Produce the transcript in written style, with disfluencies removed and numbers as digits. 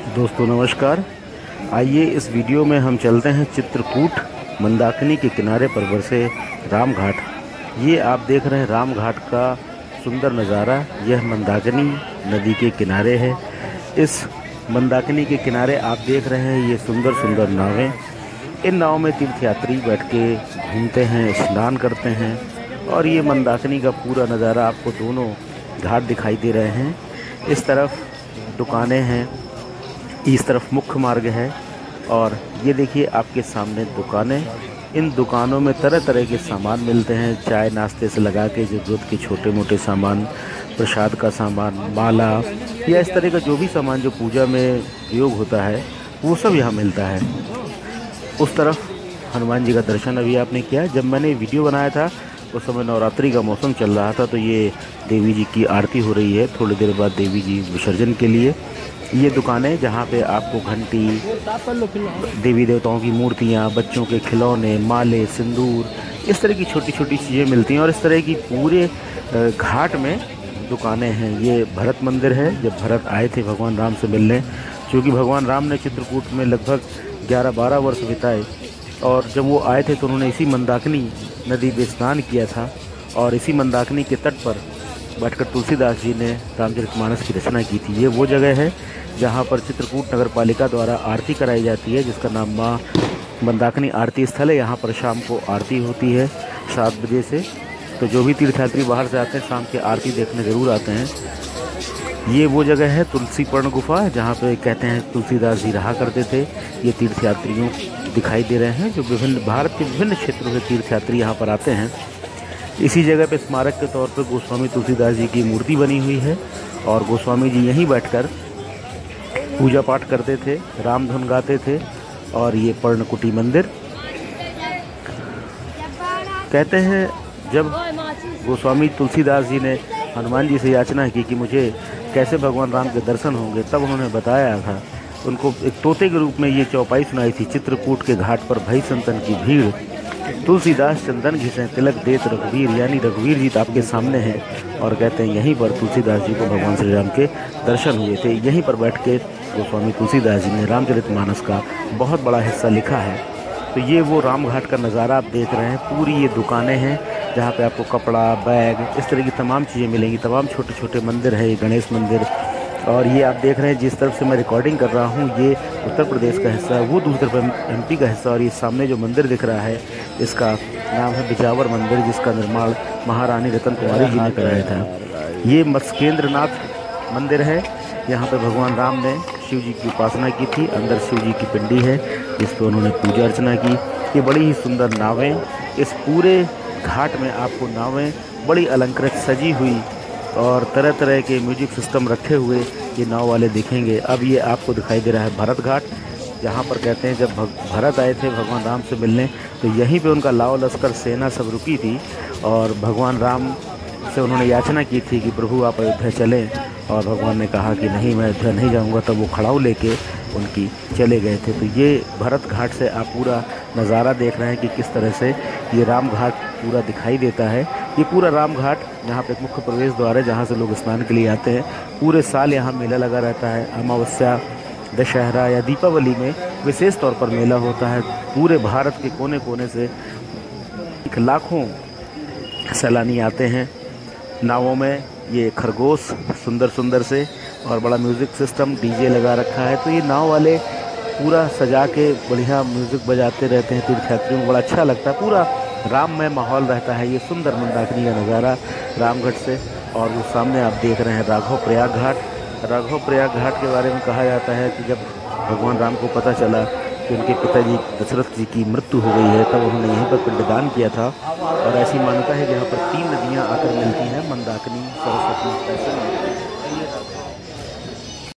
दोस्तों नमस्कार। आइए इस वीडियो में हम चलते हैं चित्रकूट मंदाकिनी के किनारे पर बसे राम घाट। ये आप देख रहे हैं राम घाट का सुंदर नज़ारा। यह मंदाकिनी नदी के किनारे है। इस मंदाकिनी के किनारे आप देख रहे हैं ये सुंदर सुंदर नावें। इन नावों में तीर्थयात्री बैठ के घूमते हैं, स्नान करते हैं और ये मंदाकिनी का पूरा नज़ारा आपको दोनों घाट दिखाई दे रहे हैं। इस तरफ दुकानें हैं, इस तरफ मुख्य मार्ग है और ये देखिए आपके सामने दुकानें। इन दुकानों में तरह तरह के सामान मिलते हैं, चाय नाश्ते से लगा के ज़रूरत के छोटे मोटे सामान, प्रसाद का सामान, माला या इस तरह का जो भी सामान जो पूजा में उपयोग होता है वो सब यहाँ मिलता है। उस तरफ हनुमान जी का दर्शन अभी आपने किया। जब मैंने वीडियो बनाया था उस समय नवरात्रि का मौसम चल रहा था, तो ये देवी जी की आरती हो रही है। थोड़ी देर बाद देवी जी विसर्जन के लिए ये दुकानें जहाँ पे आपको घंटी, देवी देवताओं की मूर्तियाँ, बच्चों के खिलौने, माले, सिंदूर, इस तरह की छोटी छोटी चीज़ें मिलती हैं। और इस तरह की पूरे घाट में दुकानें हैं। ये भरत मंदिर है। जब भरत आए थे भगवान राम से मिलने, क्योंकि भगवान राम ने चित्रकूट में लगभग 11-12 वर्ष बिताए और जब वो आए थे तो उन्होंने इसी मंदाकिनी नदी में स्नान किया था और इसी मंदाकिनी के तट पर बैठकर तुलसीदास जी ने रामचरितमानस की रचना की थी। ये वो जगह है जहाँ पर चित्रकूट नगर पालिका द्वारा आरती कराई जाती है, जिसका नाम माँ मंदाकिनी आरती स्थल है। यहाँ पर शाम को आरती होती है 7 बजे से। तो जो भी तीर्थयात्री बाहर से आते हैं शाम की आरती देखने ज़रूर आते हैं। ये वो जगह है तुलसी पर्ण गुफा, जहाँ पे कहते हैं तुलसीदास जी रहा करते थे। ये तीर्थयात्रियों दिखाई दे रहे हैं जो विभिन्न भारत के विभिन्न क्षेत्रों से तीर्थयात्री यहाँ पर आते हैं। इसी जगह पे स्मारक के तौर पर गोस्वामी तुलसीदास जी की मूर्ति बनी हुई है और गोस्वामी जी यहीं बैठकर पूजा पाठ करते थे, राम धुन गाते थे। और ये पर्णकुटी मंदिर, कहते हैं जब गोस्वामी तुलसीदास जी ने हनुमान जी से याचना की कि मुझे कैसे भगवान राम के दर्शन होंगे, तब उन्होंने बताया था, उनको एक तोते के रूप में ये चौपाई सुनाई थी। चित्रकूट के घाट पर भई संतन की भीड़, तुलसीदास चंदन घिसें तिलक देत रघुवीर, यानी रघुवीर जी आपके सामने हैं। और कहते हैं यहीं पर तुलसीदास जी को भगवान श्री राम के दर्शन हुए थे। यहीं पर बैठ के गोस्वामी तुलसीदास जी ने रामचरितमानस का बहुत बड़ा हिस्सा लिखा है। तो ये वो राम घाट का नज़ारा आप देख रहे हैं। पूरी ये दुकानें हैं जहाँ पे आपको कपड़ा, बैग, इस तरह की तमाम चीज़ें मिलेंगी। तमाम छोटे छोटे मंदिर है, ये गणेश मंदिर। और ये आप देख रहे हैं जिस तरफ से मैं रिकॉर्डिंग कर रहा हूँ ये उत्तर प्रदेश का हिस्सा है, वो दूसरी तरफ एमपी का हिस्सा। और ये सामने जो मंदिर दिख रहा है इसका नाम है बिजावर मंदिर, जिसका निर्माण महारानी रतन कुमारी जी ने कराया था। ये मत्स्येंद्रनाथ मंदिर है। यहाँ पे भगवान राम ने शिव जी की उपासना की थी। अंदर शिव जी की पिंडी है जिस पर उन्होंने पूजा अर्चना की। ये बड़ी ही सुंदर नावें, इस पूरे घाट में आपको नावें बड़ी अलंकृत सजी हुई और तरह तरह के म्यूजिक सिस्टम रखे हुए ये नाव वाले दिखेंगे। अब ये आपको दिखाई दे रहा है भरत घाट, जहाँ पर कहते हैं जब भरत आए थे भगवान राम से मिलने तो यहीं पे उनका लाव लश्कर सेना सब रुकी थी और भगवान राम से उन्होंने याचना की थी कि प्रभु आप अयोध्या चलें। और भगवान ने कहा कि नहीं, मैं अयोध्या नहीं जाऊँगा। तब वो खड़ाऊ लेके उनकी चले गए थे। तो ये भरत घाट से आप पूरा नज़ारा देख रहे हैं कि किस तरह से ये राम घाट पूरा दिखाई देता है। ये पूरा राम घाट यहाँ पे एक मुख्य प्रवेश द्वार है जहाँ से लोग स्नान के लिए आते हैं। पूरे साल यहाँ मेला लगा रहता है। अमावस्या, दशहरा या दीपावली में विशेष तौर पर मेला होता है। पूरे भारत के कोने कोने से लाखों सैलानी आते हैं। नावों में ये खरगोश सुंदर सुंदर से और बड़ा म्यूज़िक सिस्टम डीजे लगा रखा है। तो ये नाव वाले पूरा सजा के बढ़िया म्यूज़िक बजाते रहते हैं। तीर्थयात्रियों को बड़ा अच्छा लगता है। पूरा राममय माहौल रहता है। ये सुंदर मंदाकिनी का नज़ारा रामगढ़ से। और वो सामने आप देख रहे हैं राघव प्रयाग घाट। राघव प्रयाग घाट के बारे में कहा जाता है कि जब भगवान राम को पता चला कि उनके पिताजी दशरथ जी की मृत्यु हो गई है, तब उन्होंने यहीं पर पिंडदान किया था। और ऐसी मान्यता है कि यहाँ पर 3 नदियाँ आकर मिलती हैं, मंदाकिनी, सरस्वती,